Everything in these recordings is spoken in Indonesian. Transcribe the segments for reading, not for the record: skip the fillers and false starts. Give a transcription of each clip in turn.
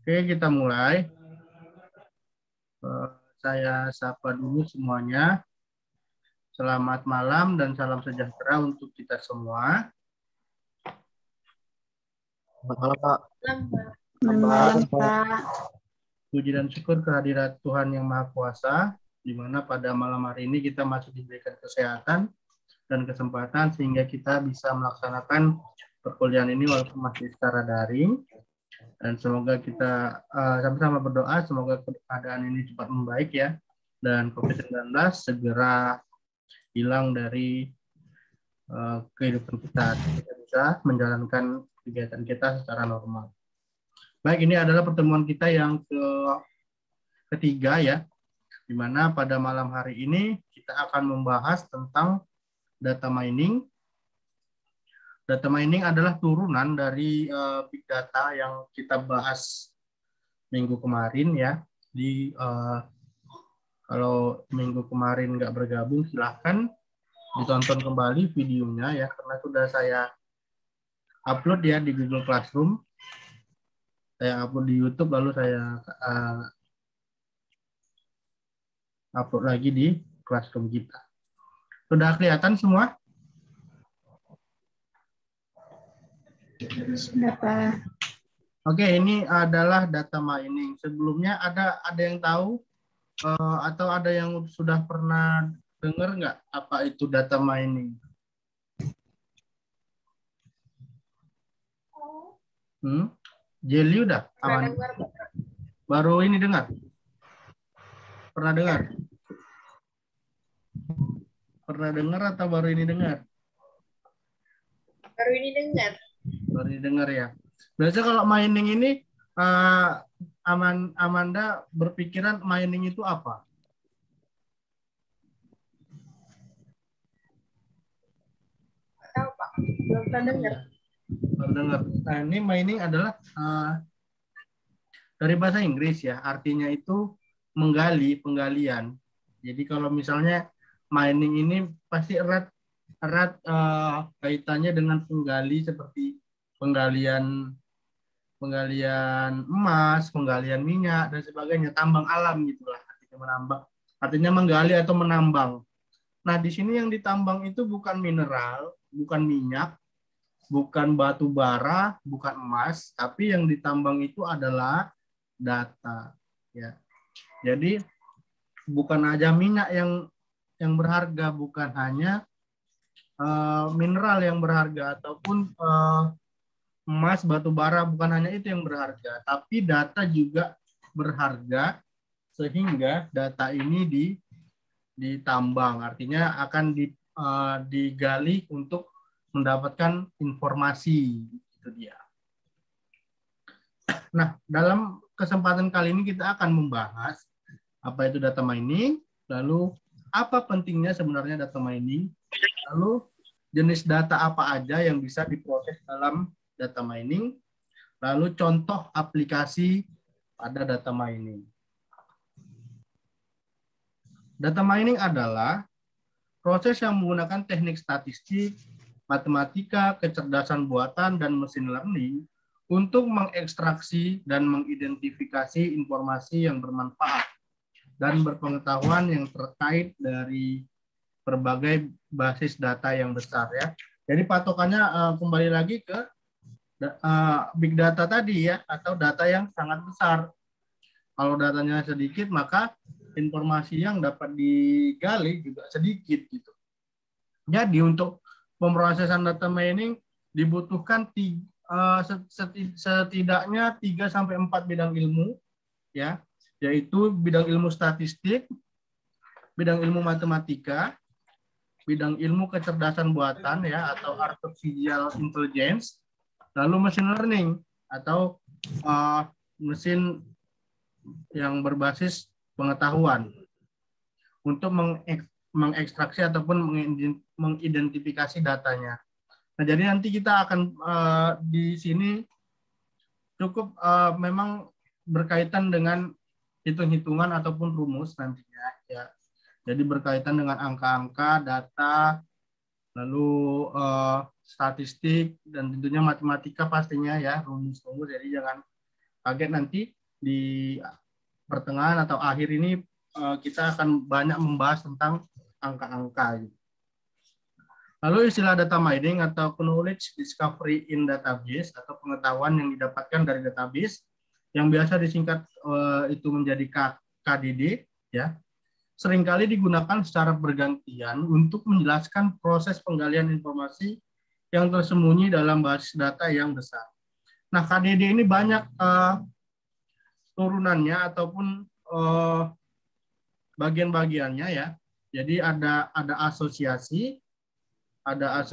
Oke, kita mulai. Saya sapa dulu semuanya. Selamat malam dan salam sejahtera untuk kita semua. Selamat malam, Pak. Selamat malam, Pak. Puji dan syukur kehadirat Tuhan Yang Maha Kuasa, di mana pada malam hari ini kita masih diberikan kesehatan dan kesempatan sehingga kita bisa melaksanakan perkuliahan ini walaupun masih secara daring. Dan semoga kita sama-sama berdoa, semoga keadaan ini cepat membaik ya, dan COVID-19 segera hilang dari kehidupan kita bisa menjalankan kegiatan kita secara normal. Baik, ini adalah pertemuan kita yang ketiga ya, di mana pada malam hari ini kita akan membahas tentang data mining. Data mining adalah turunan dari big data yang kita bahas minggu kemarin ya. Kalau minggu kemarin nggak bergabung, silahkan ditonton kembali videonya ya, karena sudah saya upload ya di Google Classroom. Saya upload di YouTube, lalu saya upload lagi di Classroom kita. Sudah kelihatan semua? Sudah, Pak. Oke, ini adalah data mining. Sebelumnya ada yang tahu atau ada yang sudah pernah dengar nggak apa itu data mining? Jelly udah? Aman? Baru ini dengar? Pernah dengar? Pernah dengar atau baru ini dengar? Baru ini dengar. Baru ini dengar ya. Biasanya kalau mining ini, Amanda berpikiran mining itu apa? Tahu, Pak. Belum pernah dengar. Baru dengar. Nah, ini mining adalah dari bahasa Inggris ya, artinya itu menggali, penggalian. Jadi kalau misalnya mining ini pasti erat kaitannya dengan penggali seperti penggalian emas, penggalian minyak dan sebagainya, tambang alam gitulah, artinya menggali atau menambang. Nah, di sini yang ditambang itu bukan mineral, bukan minyak, bukan batu bara, bukan emas, tapi yang ditambang itu adalah data ya. Jadi bukan aja minyak yang berharga, bukan hanya mineral yang berharga ataupun emas, batu bara, bukan hanya itu yang berharga, tapi data juga berharga, sehingga data ini ditambang, artinya akan digali untuk mendapatkan informasi, itu dia. Nah, dalam kesempatan kali ini kita akan membahas apa itu data mining, lalu apa pentingnya sebenarnya data mining, lalu jenis data apa aja yang bisa diproses dalam data mining, lalu contoh aplikasi pada data mining. Data mining adalah proses yang menggunakan teknik statistik, matematika, kecerdasan buatan, dan mesin learning untuk mengekstraksi dan mengidentifikasi informasi yang bermanfaat dan berpengetahuan yang terkait dari berbagai basis data yang besar ya. Jadi patokannya kembali lagi ke big data tadi ya, atau data yang sangat besar. Kalau datanya sedikit, maka informasi yang dapat digali juga sedikit gitu. Jadi untuk pemrosesan data mining dibutuhkan setidaknya 3-4 bidang ilmu ya, yaitu bidang ilmu statistik, bidang ilmu matematika, bidang ilmu kecerdasan buatan ya atau artificial intelligence, lalu machine learning atau mesin yang berbasis pengetahuan untuk mengekstraksi ataupun mengidentifikasi datanya. Nah, jadi nanti kita akan di sini cukup memang berkaitan dengan hitung-hitungan ataupun rumus nantinya ya. Jadi berkaitan dengan angka-angka, data, lalu statistik dan tentunya matematika pastinya ya, rumus-rumus. Jadi jangan Target nanti di pertengahan atau akhir ini kita akan banyak membahas tentang angka-angka. Lalu istilah data mining atau knowledge discovery in database atau pengetahuan yang didapatkan dari database yang biasa disingkat itu menjadi KDD, ya, seringkali digunakan secara bergantian untuk menjelaskan proses penggalian informasi yang tersembunyi dalam basis data yang besar. Nah, KDD ini banyak turunannya ataupun bagian-bagiannya, ya. Jadi ada asosiasi, ada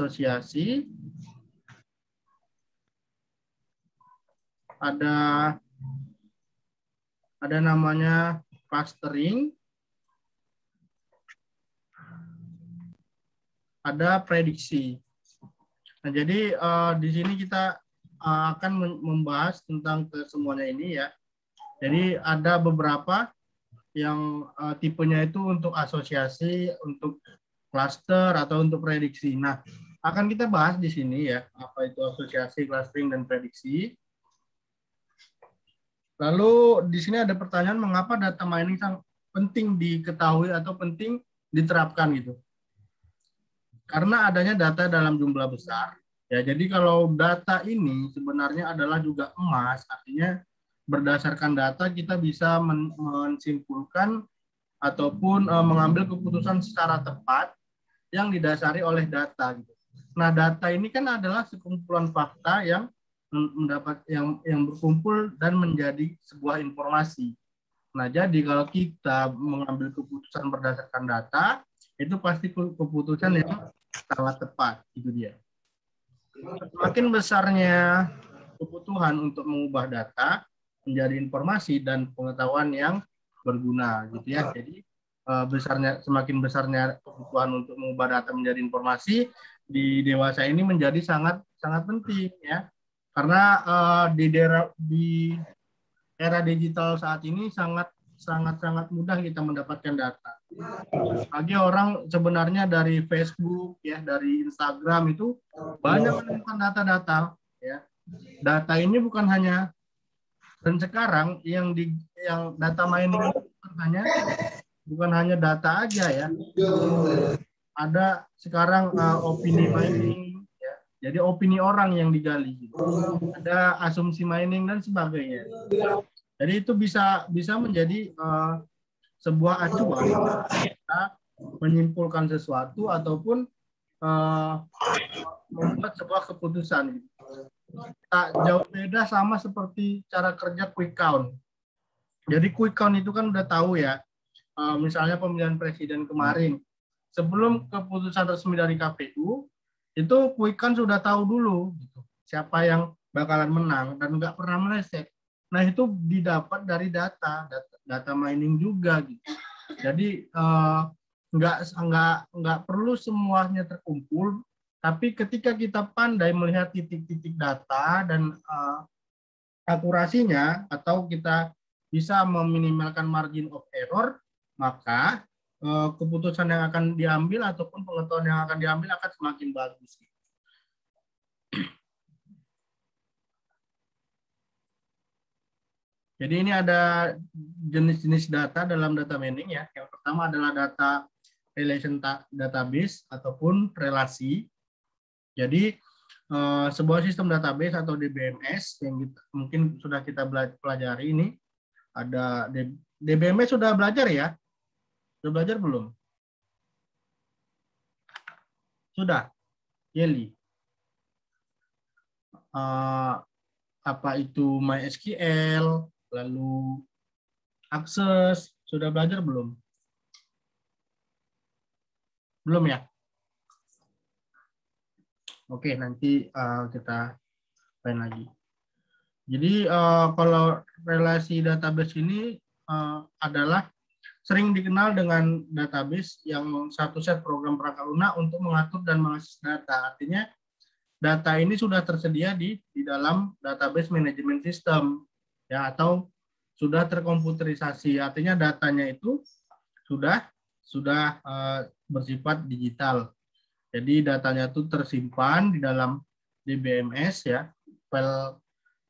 namanya clustering, ada prediksi. Nah, jadi di sini kita akan membahas tentang kesemuanya ini, ya. Jadi ada beberapa yang tipenya itu untuk asosiasi, untuk cluster atau untuk prediksi. Nah, akan kita bahas di sini, ya, apa itu asosiasi, clustering, dan prediksi. Lalu di sini ada pertanyaan, mengapa data mining sangat penting diketahui atau penting diterapkan gitu? Karena adanya data dalam jumlah besar. Ya, jadi kalau data ini sebenarnya adalah juga emas, artinya berdasarkan data kita bisa mensimpulkan ataupun mengambil keputusan secara tepat yang didasari oleh data. Gitu. Nah, data ini kan adalah sekumpulan fakta yang yang berkumpul dan menjadi sebuah informasi. Nah, jadi kalau kita mengambil keputusan berdasarkan data, itu pasti keputusan yang sangat tepat, itu dia. Semakin besarnya kebutuhan untuk mengubah data menjadi informasi dan pengetahuan yang berguna, gitu ya. Jadi semakin besarnya kebutuhan untuk mengubah data menjadi informasi di dewasa ini menjadi sangat penting, ya. Karena di era digital saat ini sangat mudah kita mendapatkan data. Bagi orang sebenarnya dari Facebook, ya, dari Instagram itu banyak menemukan data-data, ya. Data ini bukan hanya, dan sekarang yang data mining bukan hanya data aja, ya. Ada sekarang opini mining, ya. Jadi opini orang yang digali, gitu. Ada asumsi mining dan sebagainya. Jadi itu bisa menjadi sebuah acuan kita menyimpulkan sesuatu ataupun membuat sebuah keputusan. Tak jauh beda sama seperti cara kerja quick count. Jadi quick count itu kan udah tahu, ya, misalnya pemilihan presiden kemarin, sebelum keputusan resmi dari KPU, itu quick count sudah tahu dulu gitu, siapa yang bakalan menang dan nggak pernah meleset. Nah, itu didapat dari data mining juga gitu. Jadi nggak perlu semuanya terkumpul, tapi ketika kita pandai melihat titik-titik data dan akurasinya, atau kita bisa meminimalkan margin of error, maka keputusan yang akan diambil ataupun pengetahuan yang akan diambil akan semakin bagus. Jadi ini ada jenis-jenis data dalam data mining, ya. Yang pertama adalah data relation database ataupun relasi. Jadi sebuah sistem database atau DBMS yang mungkin sudah kita pelajari ini, ada DBMS sudah belajar, ya? Sudah belajar belum? Sudah? Yeli? Apa itu MySQL, lalu Access, sudah belajar belum? Belum, ya? Oke, nanti kita lain lagi. Jadi kalau relasi database ini adalah sering dikenal dengan database yang satu set program perangkat lunak untuk mengatur dan mengakses data. Artinya data ini sudah tersedia di dalam database management system, ya, atau sudah terkomputerisasi. Artinya datanya itu sudah bersifat digital. Jadi datanya itu tersimpan di dalam DBMS, ya, file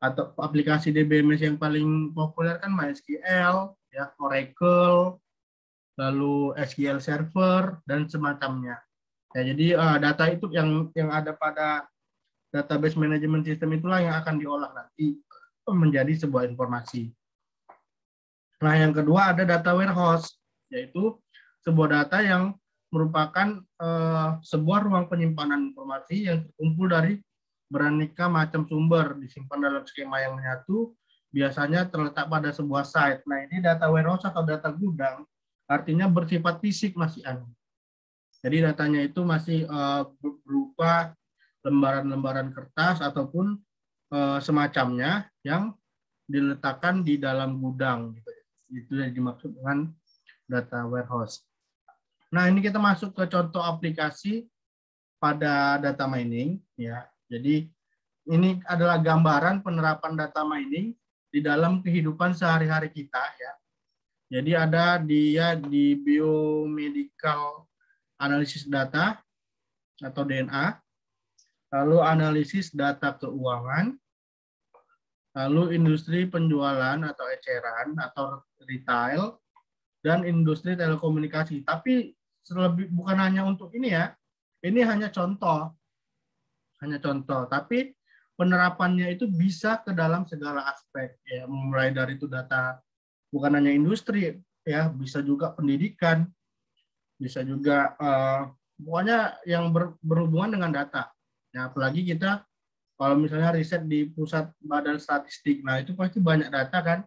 atau aplikasi DBMS yang paling populer kan MySQL, ya, Oracle, lalu SQL Server dan semacamnya. Ya, jadi data itu yang ada pada database management system itulah yang akan diolah nanti menjadi sebuah informasi. Nah, yang kedua ada data warehouse, yaitu sebuah data yang merupakan sebuah ruang penyimpanan informasi yang terkumpul dari beraneka macam sumber disimpan dalam skema yang menyatu, biasanya terletak pada sebuah site. Nah, ini data warehouse atau data gudang, artinya bersifat fisik masih anu. Jadi datanya itu masih berupa lembaran-lembaran kertas ataupun semacamnya yang diletakkan di dalam gudang. Gitu. Itu yang dimaksud dengan data warehouse. Nah, ini kita masuk ke contoh aplikasi pada data mining, ya. Jadi ini adalah gambaran penerapan data mining di dalam kehidupan sehari-hari kita, ya. Jadi ada dia di biomedical analisis data atau DNA, lalu analisis data keuangan, lalu industri penjualan atau eceran atau retail, dan industri telekomunikasi. Tapi bukan hanya untuk ini ya, ini hanya contoh. Tapi penerapannya itu bisa ke dalam segala aspek, ya, mulai dari itu data bukan hanya industri, ya, bisa juga pendidikan, bisa juga pokoknya yang berhubungan dengan data. Ya, apalagi kita kalau misalnya riset di pusat badan statistik, nah itu pasti banyak data kan.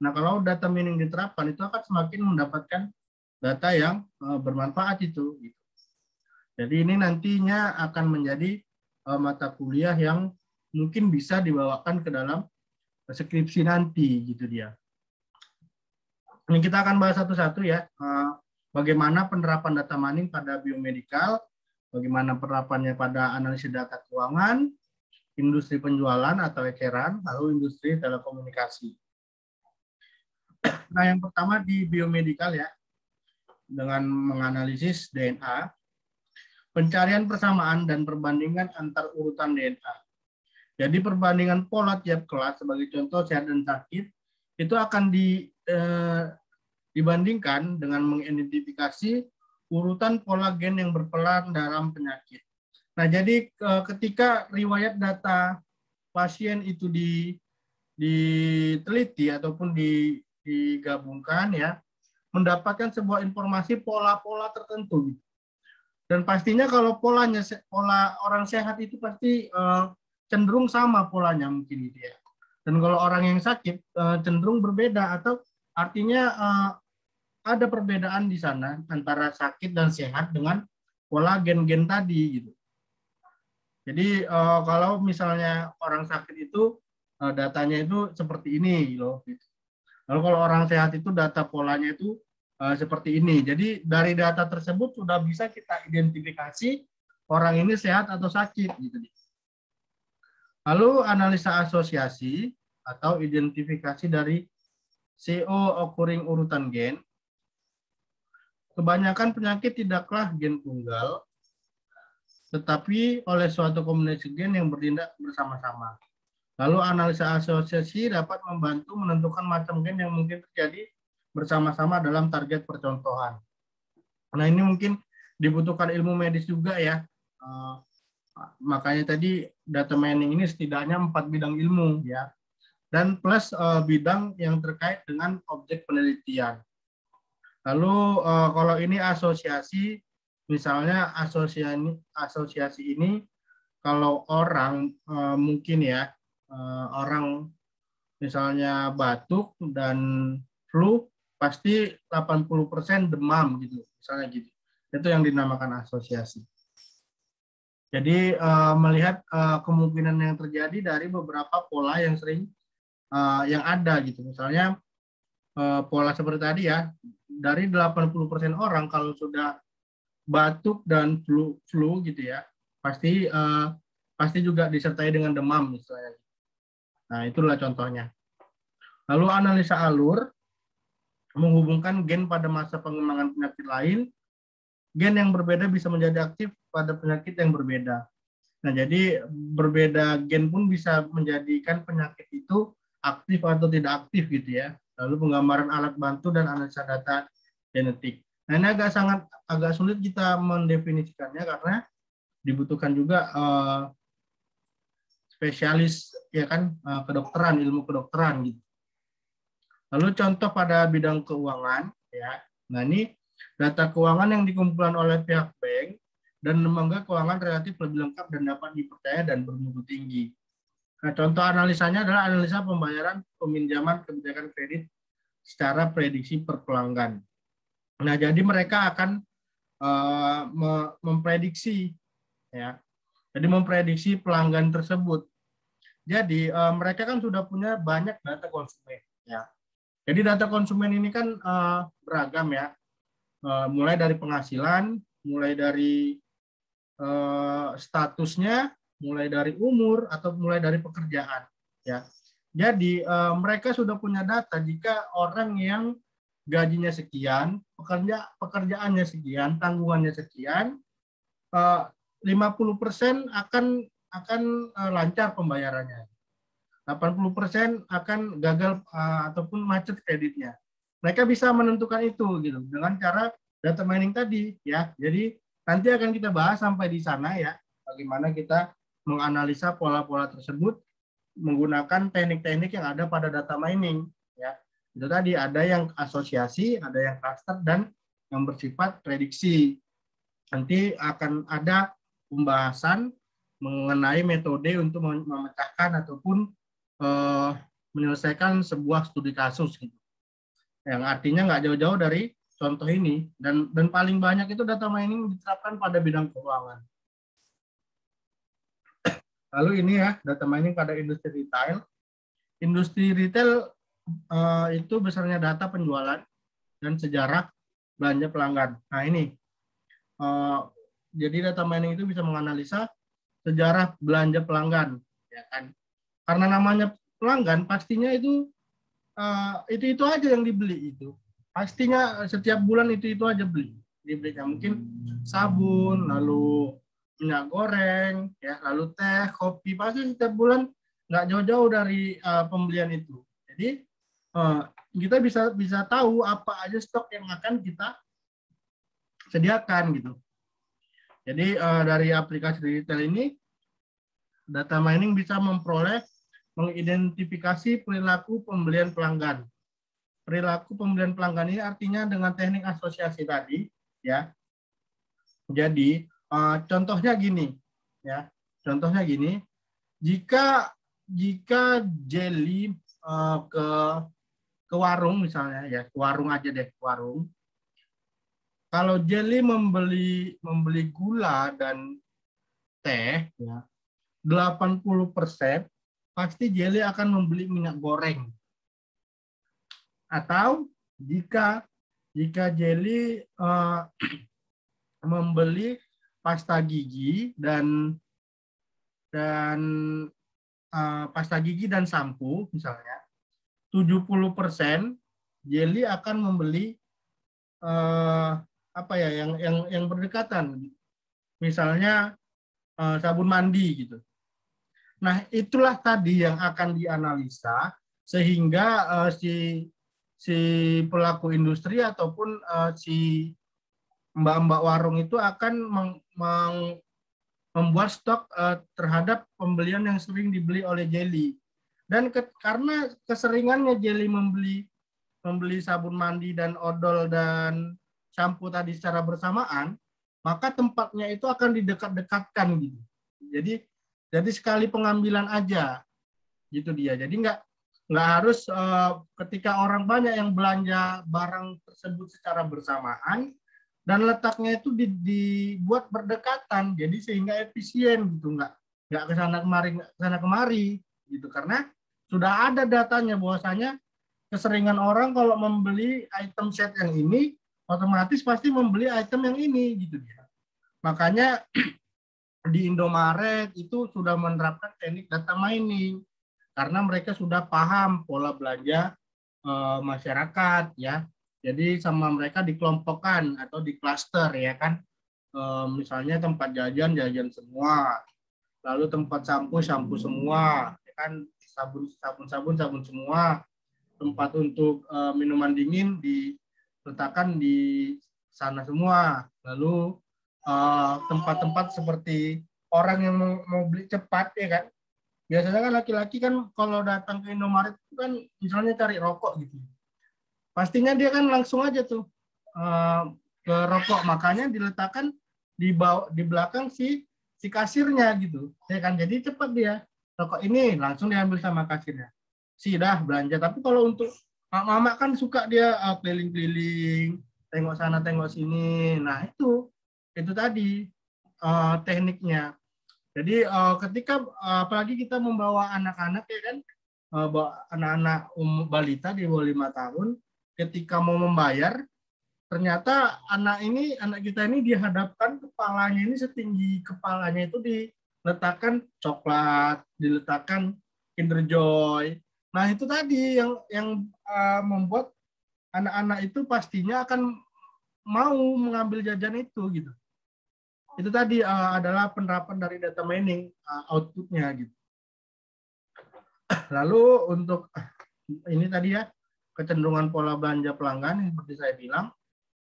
Nah, kalau data mining diterapkan itu akan semakin mendapatkan data yang bermanfaat itu. Gitu. Jadi ini nantinya akan menjadi mata kuliah yang mungkin bisa dibawakan ke dalam skripsi nanti, gitu dia. Ini kita akan bahas satu-satu ya, bagaimana penerapan data mining pada biomedical, bagaimana penerapannya pada analisis data keuangan, industri penjualan atau eceran, lalu industri telekomunikasi. Nah, yang pertama di biomedical ya, dengan menganalisis DNA, pencarian persamaan dan perbandingan antar urutan DNA. Jadi perbandingan pola tiap kelas, sebagai contoh sehat dan sakit, itu akan dibandingkan dengan mengidentifikasi urutan pola gen yang berperan dalam penyakit. Nah, jadi ketika riwayat data pasien itu diteliti ataupun digabungkan ya, mendapatkan sebuah informasi pola-pola tertentu. Dan pastinya kalau pola orang sehat itu pasti cenderung sama polanya mungkin gitu ya. Dan kalau orang yang sakit cenderung berbeda, atau artinya ada perbedaan di sana antara sakit dan sehat dengan pola gen-gen tadi gitu. Jadi kalau misalnya orang sakit itu datanya itu seperti ini loh. Gitu. Lalu kalau orang sehat itu data polanya itu seperti ini. Jadi dari data tersebut sudah bisa kita identifikasi orang ini sehat atau sakit gitu. Lalu analisa asosiasi atau identifikasi dari CO occurring urutan gen. Kebanyakan penyakit tidaklah gen tunggal, tetapi oleh suatu kombinasi gen yang bertindak bersama-sama. Lalu analisa asosiasi dapat membantu menentukan macam gen yang mungkin terjadi bersama-sama dalam target percontohan. Nah, ini mungkin dibutuhkan ilmu medis juga ya. Makanya tadi data mining ini setidaknya 4 bidang ilmu ya. Dan plus bidang yang terkait dengan objek penelitian. Lalu kalau ini asosiasi, misalnya asosiasi ini kalau orang mungkin ya, orang misalnya batuk dan flu, pasti 80% demam gitu, misalnya gitu. Itu yang dinamakan asosiasi. Jadi melihat kemungkinan yang terjadi dari beberapa pola yang sering yang ada gitu. Misalnya pola seperti tadi ya, dari 80% orang kalau sudah batuk dan flu gitu ya, pasti juga disertai dengan demam misalnya. Nah, itulah contohnya. Lalu analisa alur menghubungkan gen pada masa pengembangan penyakit lain. Gen yang berbeda bisa menjadi aktif pada penyakit yang berbeda. Nah, jadi berbeda gen pun bisa menjadikan penyakit itu aktif atau tidak aktif gitu ya. Lalu penggambaran alat bantu dan analisa data genetik. Nah, ini agak sulit kita mendefinisikannya karena dibutuhkan juga spesialis ya kan, kedokteran, ilmu kedokteran gitu. Lalu contoh pada bidang keuangan ya. Nah, ini data keuangan yang dikumpulkan oleh pihak bank dan lembaga keuangan relatif lebih lengkap dan dapat dipercaya dan bermutu tinggi. Nah, contoh analisanya adalah analisa pembayaran peminjaman kebijakan kredit secara prediksi per pelanggan. Nah, jadi mereka akan memprediksi ya. Jadi memprediksi pelanggan tersebut. Jadi mereka kan sudah punya banyak data konsumen ya. Jadi data konsumen ini kan beragam ya. Mulai dari penghasilan, mulai dari statusnya, mulai dari umur atau mulai dari pekerjaan ya. Jadi mereka sudah punya data jika orang yang gajinya sekian, pekerjaannya sekian, tanggungannya sekian, 50% akan lancar pembayarannya. 80% akan gagal ataupun macet kreditnya. Mereka bisa menentukan itu gitu dengan cara data mining tadi ya. Jadi nanti akan kita bahas sampai di sana ya, bagaimana kita menganalisa pola-pola tersebut menggunakan teknik-teknik yang ada pada data mining ya. Itu tadi ada yang asosiasi, ada yang cluster dan yang bersifat prediksi. Nanti akan ada pembahasan mengenai metode untuk memecahkan ataupun menyelesaikan sebuah studi kasus gitu. Yang artinya nggak jauh-jauh dari contoh ini dan paling banyak itu data mining diterapkan pada bidang keuangan. Lalu ini ya data mining pada industri retail. Industri retail itu besarnya data penjualan dan sejarah belanja pelanggan. Nah ini jadi data mining itu bisa menganalisa sejarah belanja pelanggan, ya kan? Karena namanya pelanggan, pastinya itu aja yang dibeli itu. Pastinya setiap bulan itu aja dibelinya. Mungkin sabun, lalu minyak goreng, ya, lalu teh, kopi, pasti setiap bulan nggak jauh-jauh dari pembelian itu. Jadi kita bisa tahu apa aja stok yang akan kita sediakan gitu. Jadi dari aplikasi retail ini, data mining bisa mengidentifikasi perilaku pembelian pelanggan. Perilaku pembelian pelanggan ini artinya dengan teknik asosiasi tadi, ya. Jadi contohnya gini, ya. Contohnya gini, jika Jelly ke warung misalnya, ya, ke warung aja deh, warung. Kalau Jelly membeli gula dan teh, ya, 80% pasti Jelly akan membeli minyak goreng. Atau jika Jelly membeli pasta gigi dan pasta gigi dan sampo misalnya, 70% Jelly akan membeli yang berdekatan, misalnya sabun mandi gitu. Nah, itulah tadi yang akan dianalisa sehingga si pelaku industri ataupun si mbak-mbak warung itu akan membuat stok terhadap pembelian yang sering dibeli oleh Jelly. Dan karena keseringannya Jelly membeli sabun mandi dan odol dan sampo tadi secara bersamaan, maka tempatnya itu akan didekat-dekatkan gitu. Jadi sekali pengambilan aja, gitu dia. Jadi nggak harus ketika orang banyak yang belanja barang tersebut secara bersamaan dan letaknya itu dibuat berdekatan, jadi sehingga efisien gitu, nggak kesana kemari gitu, karena sudah ada datanya bahwasanya keseringan orang kalau membeli item set yang ini otomatis pasti membeli item yang ini gitu dia. Makanya di Indomaret itu sudah menerapkan teknik data mining karena mereka sudah paham pola belanja masyarakat ya. Jadi sama mereka dikelompokkan atau di klaster ya kan. Misalnya tempat jajan semua. lalu tempat shampoo semua, ya kan, sabun semua, tempat untuk minuman dingin diletakkan di sana semua, lalu tempat-tempat seperti orang yang mau beli cepat, ya kan, biasanya kan laki-laki kan kalau datang ke Indomaret itu kan misalnya cari rokok gitu, pastinya dia kan langsung aja tuh ke rokok, makanya diletakkan di belakang si kasirnya gitu, ya kan, jadi cepat dia rokok ini langsung diambil sama kasirnya, dah belanja. Tapi kalau untuk mama kan suka dia keliling-keliling, tengok sana tengok sini, nah itu tadi tekniknya. Jadi ketika apalagi kita membawa anak-anak, ya kan, bawa anak-anak balita di bawah 5 tahun, ketika mau membayar, ternyata anak kita ini dihadapkan kepalanya ini setinggi kepalanya itu diletakkan coklat, diletakkan Kinder Joy. Nah itu tadi yang membuat anak-anak itu pastinya akan mau mengambil jajan itu gitu. Itu tadi adalah penerapan dari data mining outputnya gitu. Lalu untuk ini tadi ya, kecenderungan pola belanja pelanggan yang seperti saya bilang,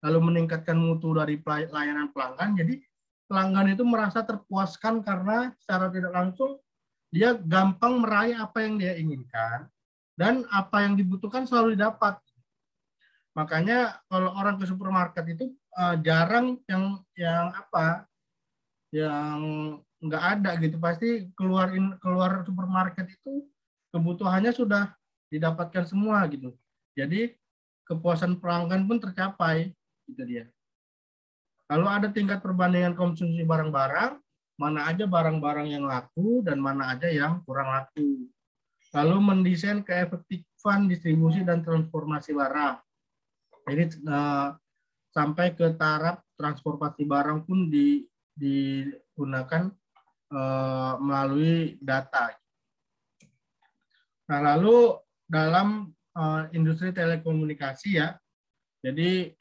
lalu meningkatkan mutu dari layanan pelanggan. Jadi pelanggan itu merasa terpuaskan karena secara tidak langsung dia gampang meraih apa yang dia inginkan dan apa yang dibutuhkan selalu didapat. Makanya kalau orang ke supermarket itu jarang yang nggak ada gitu. Pasti keluar supermarket itu kebutuhannya sudah didapatkan semua gitu. Jadi kepuasan pelanggan pun tercapai, gitu dia. Lalu ada tingkat perbandingan konsumsi barang-barang, mana aja barang-barang yang laku dan mana aja yang kurang laku. Lalu mendesain keefektifan distribusi dan transformasi barang. Jadi sampai ke taraf transportasi barang pun digunakan melalui data. Nah, lalu dalam industri telekomunikasi ya, jadi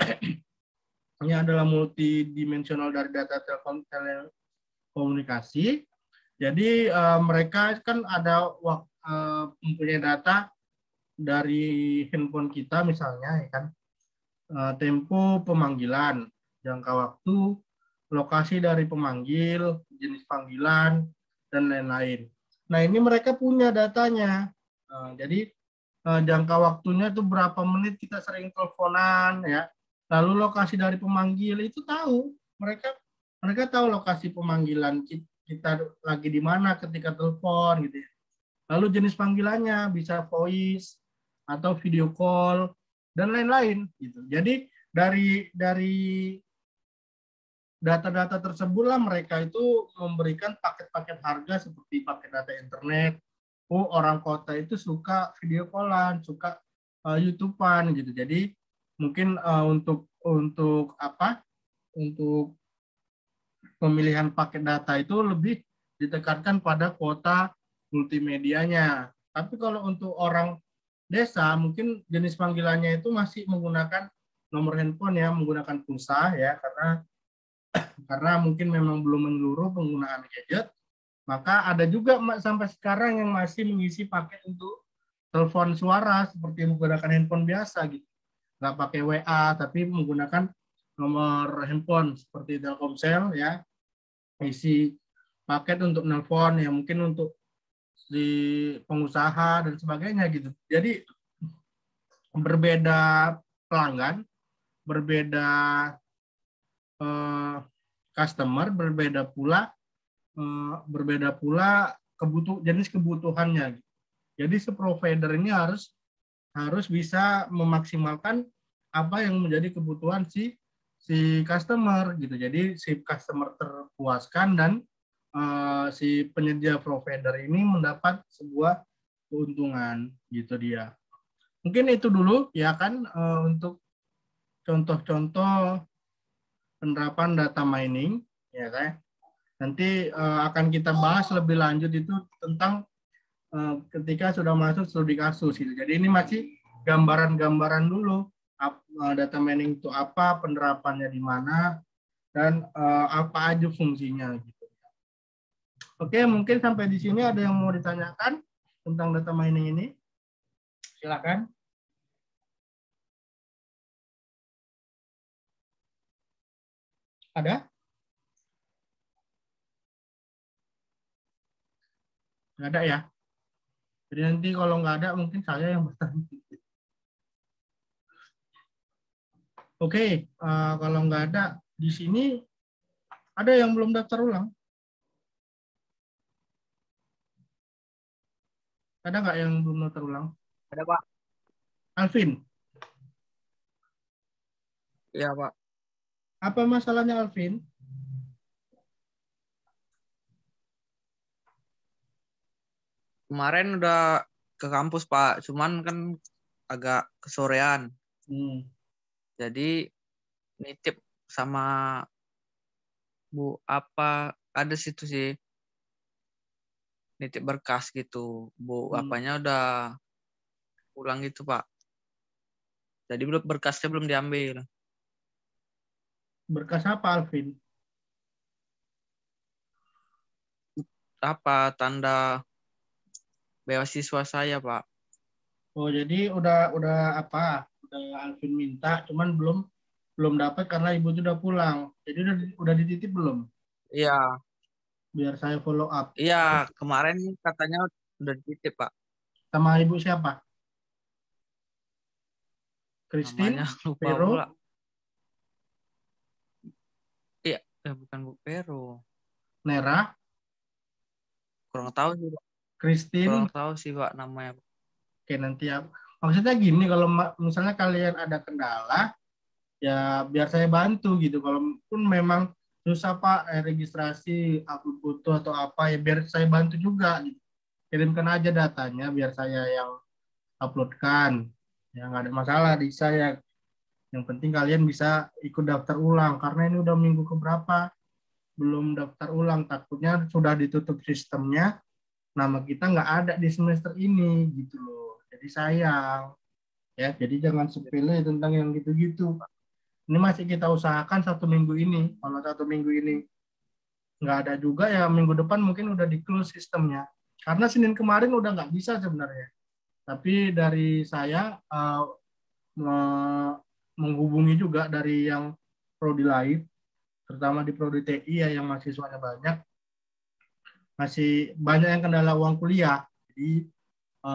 ini adalah multidimensional dari data telekomunikasi. Jadi mereka kan ada mempunyai data dari handphone kita misalnya, ya kan, tempo pemanggilan, jangka waktu, lokasi dari pemanggil, jenis panggilan, dan lain-lain. Nah ini mereka punya datanya. Jadi jangka waktunya itu berapa menit kita sering teleponan, ya. Lalu lokasi dari pemanggil itu tahu, mereka tahu lokasi pemanggilan kita lagi di mana ketika telepon gitu ya. Lalu jenis panggilannya bisa voice atau video call dan lain-lain gitu. Jadi dari data-data tersebutlah mereka itu memberikan paket-paket harga seperti paket data internet. Oh, orang kota itu suka video callan, suka YouTube-an gitu. Jadi mungkin untuk pemilihan paket data itu lebih ditekankan pada kuota multimedianya. Tapi kalau untuk orang desa, mungkin jenis panggilannya itu masih menggunakan nomor handphone ya, menggunakan pulsa ya, karena mungkin memang belum menyeluruh penggunaan gadget. Maka ada juga sampai sekarang yang masih mengisi paket untuk telepon suara seperti menggunakan handphone biasa gitu. Nggak pakai WA, tapi menggunakan nomor handphone seperti Telkomsel ya, isi paket untuk nelpon ya, mungkin untuk di pengusaha dan sebagainya gitu. Jadi berbeda pelanggan, berbeda customer, berbeda pula jenis kebutuhannya. Jadi si provider ini harus bisa memaksimalkan apa yang menjadi kebutuhan si customer gitu. Jadi si customer terpuaskan dan si penyedia provider ini mendapat sebuah keuntungan gitu dia. Mungkin itu dulu ya kan untuk contoh-contoh penerapan data mining ya kan. Nanti akan kita bahas lebih lanjut itu tentang ketika sudah masuk studi kasus gitu. Jadi ini masih gambaran-gambaran dulu data mining itu apa, penerapannya di mana, dan apa aja fungsinya gitu. Oke, mungkin sampai di sini ada yang mau ditanyakan tentang data mining ini. Silakan. Ada? Nggak ada ya? Jadi nanti kalau nggak ada, mungkin saya yang bertanya. Oke, kalau nggak ada, di sini ada yang belum daftar ulang? Ada nggak yang belum daftar ulang? Ada, Pak. Alvin, Iya, Pak. apa masalahnya Alvin? Kemarin udah ke kampus, Pak. Cuman kan agak kesorean. Jadi nitip sama Bu apa ada situ sih nitip berkas gitu. Bu apanya udah pulang gitu, Pak. Jadi berkasnya belum diambil. Berkas apa Alvin? Apa tanda beasiswa saya, Pak? Oh, jadi udah apa? Udah Alvin minta, cuman belum dapat karena ibu itu udah pulang. Jadi udah dititip belum? Iya. Biar saya follow up. Iya, kemarin katanya udah dititip, Pak. Sama ibu siapa? Christine, Namanya lupa Vero, pula. Iya, bukan Bu Pero. Nera, Kurang tahu sih, Pak. Christine. Kurang tahu sih, Pak, namanya. Oke, nanti ya. Maksudnya gini, kalau misalnya kalian ada kendala, ya biar saya bantu gitu. Kalau pun memang susah Pak, registrasi, upload foto atau apa, ya biar saya bantu juga. Gitu. Kirimkan aja datanya, biar saya yang uploadkan. Ya nggak ada masalah di saya. Yang penting kalian bisa ikut daftar ulang, karena ini udah minggu keberapa belum daftar ulang. Takutnya sudah ditutup sistemnya, nama kita nggak ada di semester ini gitu loh. Jadi sayang. Ya, jadi jangan sepele tentang yang gitu-gitu. Ini masih kita usahakan 1 minggu ini. Kalau 1 minggu ini nggak ada juga, ya minggu depan mungkin udah di close sistemnya. Karena Senin kemarin udah nggak bisa sebenarnya. Tapi dari saya menghubungi juga dari yang prodi lain, terutama di prodi TI ya, yang mahasiswanya banyak, masih banyak yang kendala uang kuliah. Jadi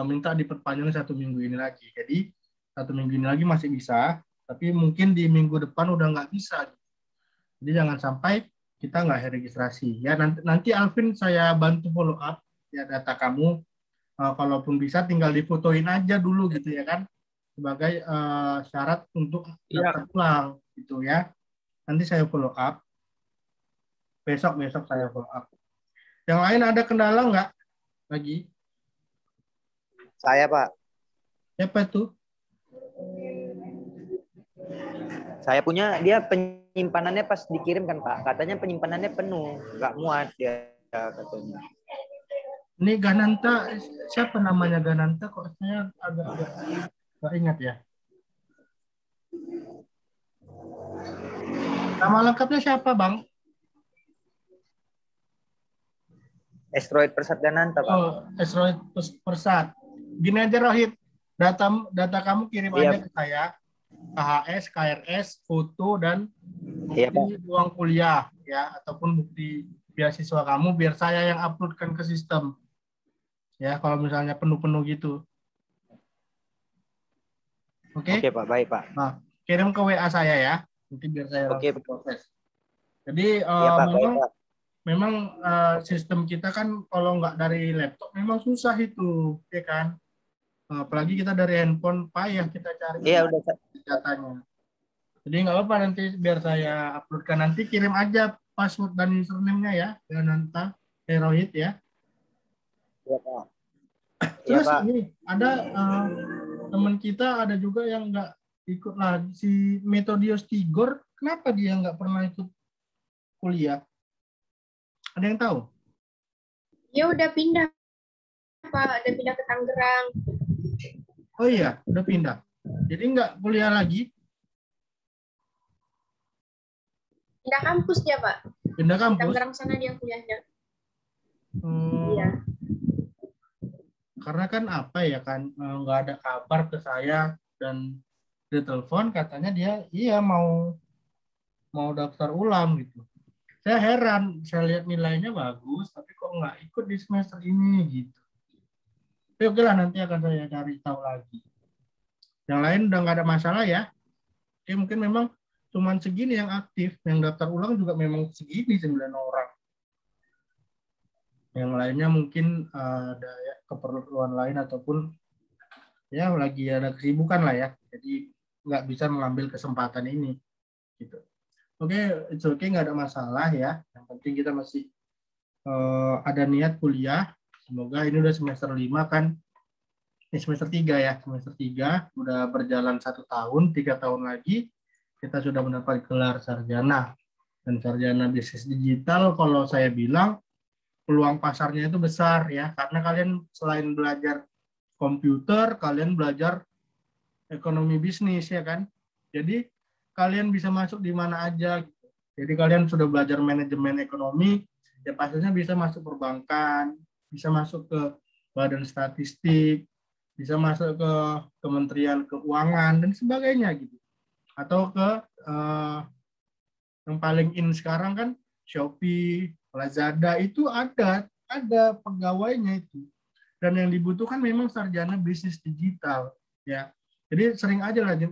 minta diperpanjang 1 minggu ini lagi. Jadi 1 minggu ini lagi masih bisa, tapi mungkin di minggu depan udah nggak bisa. Jadi jangan sampai kita nggak registrasi. Ya nanti Alvin saya bantu follow up ya data kamu. Kalaupun bisa tinggal difotoin aja dulu gitu ya kan, sebagai syarat untuk daftar ulang gitu ya. Nanti saya follow up. Besok saya follow up. Yang lain ada kendala nggak lagi? Saya, Pak. Siapa tuh? Saya punya, dia penyimpanannya pas dikirim kan, Pak. Katanya penyimpanannya penuh, nggak muat dia katanya. Ini Gananta, siapa namanya Gananta? Kok saya agak nggak ingat ya. Nama lengkapnya siapa, Bang? Estroid Persat Gananta, Pak. Oh, Esroid Persat. Gini aja Rohit, data kamu kirim aja ke saya, KHS, KRS, foto dan bukti uang kuliah ya, ataupun bukti beasiswa kamu, biar saya yang uploadkan ke sistem. Ya, kalau misalnya penuh-penuh gitu. Oke? Oke, Pak. Baik, Pak. Nah, kirim ke WA saya ya. Nanti biar saya langsung proses. Jadi Pak, memang sistem kita kan kalau nggak dari laptop memang susah itu, ya kan? Apalagi kita dari handphone payah kita cari datanya. Jadi nggak apa-apa, nanti biar saya uploadkan, nanti kirim aja password dan username-nya ya, Gananta Heroid ya. Iya, Pak. Terus ini ada teman kita ada juga yang nggak ikut lagi, si Metodios Tigor. Kenapa dia nggak pernah ikut kuliah? Ada yang tahu? Dia udah pindah, Pak. Udah pindah ke Tangerang. Oh iya, udah pindah. Jadi nggak kuliah lagi? Pindah kampus dia, Pak. Pindah kampus? Di Tangerang sana dia kuliahnya. Iya. Karena kan apa ya kan, nggak ada kabar ke saya dan dia telepon katanya dia iya mau daftar ulang gitu. Saya heran, saya lihat nilainya bagus tapi kok nggak ikut di semester ini gitu. Tapi oke lah, nanti akan saya cari tahu lagi. Yang lain udah nggak ada masalah ya. Oke, mungkin memang cuman segini yang aktif, yang daftar ulang juga memang segini 9 orang. Yang lainnya mungkin ada ya, keperluan lain ataupun ya lagi ada kesibukan lah ya. Jadi nggak bisa mengambil kesempatan ini. Gitu. Oke, it's okay, nggak ada masalah ya. Yang penting kita masih ada niat kuliah. Semoga ini udah semester 5 kan. Ini semester 3 ya. Semester 3 udah berjalan 1 tahun, 3 tahun lagi kita sudah mendapat gelar sarjana. Dan sarjana bisnis digital kalau saya bilang peluang pasarnya itu besar ya, karena kalian selain belajar komputer, kalian belajar ekonomi bisnis ya kan. Jadi kalian bisa masuk di mana aja gitu. Jadi kalian sudah belajar manajemen ekonomi, ya pastinya bisa masuk perbankan, bisa masuk ke badan statistik, bisa masuk ke Kementerian Keuangan dan sebagainya gitu. Atau ke yang paling in sekarang kan Shopee, Lazada itu ada pegawainya itu. Dan yang dibutuhkan memang sarjana bisnis digital ya. Jadi sering aja rajin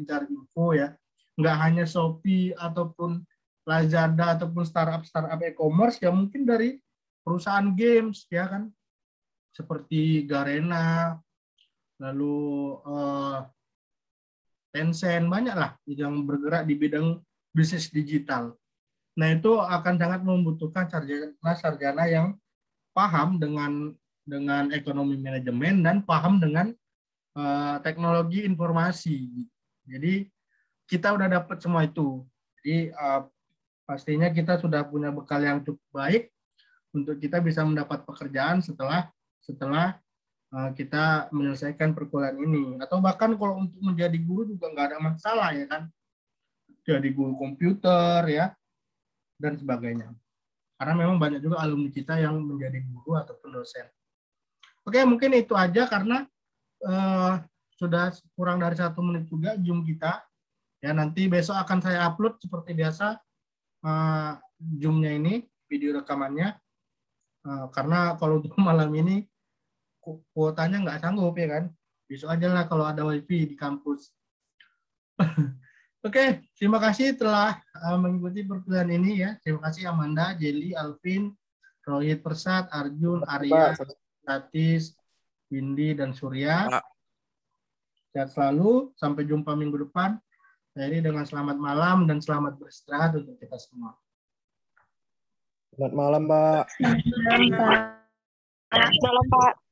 cari info ya. Nggak hanya Shopee ataupun Lazada ataupun startup e-commerce ya, mungkin dari perusahaan games ya kan. Seperti Garena, lalu Tencent, banyak lah yang bergerak di bidang bisnis digital. Nah, itu akan sangat membutuhkan sarjana yang paham dengan ekonomi manajemen dan paham dengan teknologi informasi. Jadi kita udah dapat semua itu. Jadi pastinya kita sudah punya bekal yang cukup baik untuk kita bisa mendapat pekerjaan setelah kita menyelesaikan perkuliahan ini. Atau bahkan kalau untuk menjadi guru juga nggak ada masalah ya kan. Jadi guru komputer ya dan sebagainya. Karena memang banyak juga alumni kita yang menjadi guru ataupun dosen. Oke, mungkin itu aja karena sudah kurang dari 1 menit juga Zoom kita. Ya, nanti besok akan saya upload seperti biasa Zoom-nya ini, video rekamannya. Karena kalau untuk malam ini kuotanya nggak sanggup ya kan. Besok aja lah kalau ada wifi di kampus. Oke, terima kasih telah mengikuti perkuliahan ini ya. Terima kasih Amanda, Jelly, Alvin, Rohit Persad, Arjun, Arya, Tatis, Windy, dan Surya. Sehat selalu, sampai jumpa minggu depan. Jadi dengan selamat malam dan selamat beristirahat untuk kita semua. Selamat malam, Pak. Selamat malam, Pak. Selamat malam, Pak.